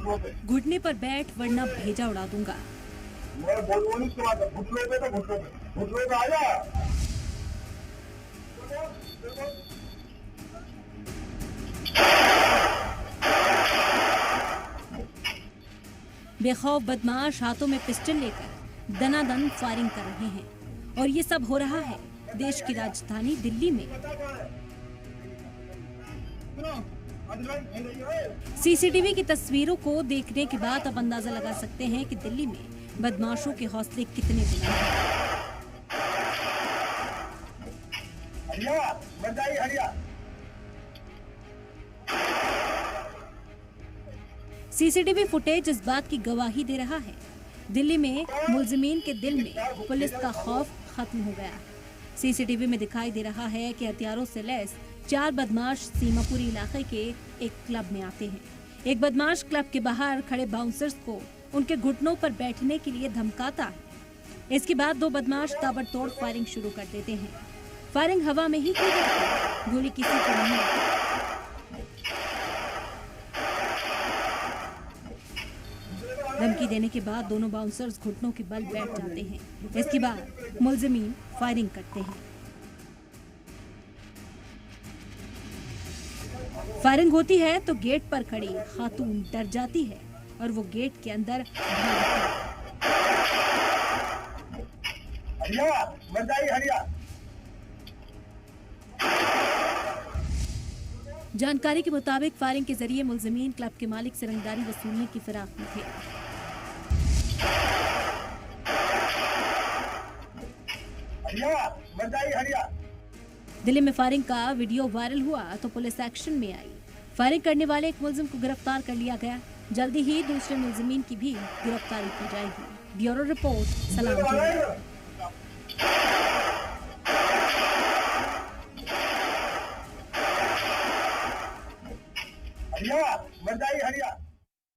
घुटने पर बैठ वरना भेजा उड़ा दूंगा। मैं बोलूँ नहीं, घुटनों पे तो घुटनों पे आ जा। बेखौफ बदमाश हाथों में पिस्टल लेकर दनादन फायरिंग कर रहे हैं और ये सब हो रहा है देश की राजधानी दिल्ली में। सीसीटीवी की तस्वीरों को देखने के बाद अब अंदाजा लगा सकते हैं कि दिल्ली में बदमाशों के हौसले कितने बुलंद हैं। सीसीटीवी फुटेज इस बात की गवाही दे रहा है, दिल्ली में मुलजिमीन के दिल में पुलिस का खौफ खत्म हो गया। सीसीटीवी में दिखाई दे रहा है कि हथियारों से लैस 4 बदमाश सीमापुरी इलाके के एक क्लब में आते हैं। एक बदमाश क्लब के बाहर खड़े बाउंसर्स को उनके घुटनों पर बैठने के लिए धमकाता है। इसके बाद 2 बदमाश ताबड़तोड़ फायरिंग शुरू कर देते हैं। फायरिंग हवा में ही की जाती, गोली किसी को नहीं लगती। धमकी देने के बाद दोनों बाउंसर्स घुटनों के बल बैठ जाते हैं। इसके बाद मुलजिमीन फायरिंग करते हैं। फायरिंग होती है तो गेट पर खड़ी खातून डर जाती है और वो गेट के अंदर जानकारी के मुताबिक फायरिंग के जरिए मुलजिमीन क्लब के मालिक से रंगदारी वसूलने की फिराक में थे। दिल्ली में फायरिंग का वीडियो वायरल हुआ तो पुलिस एक्शन में आई। फायरिंग करने वाले एक मुलजिम को गिरफ्तार कर लिया गया। जल्दी ही दूसरे मुलजिमीन की भी गिरफ्तारी की जाएगी। ब्यूरो रिपोर्ट, सलाम।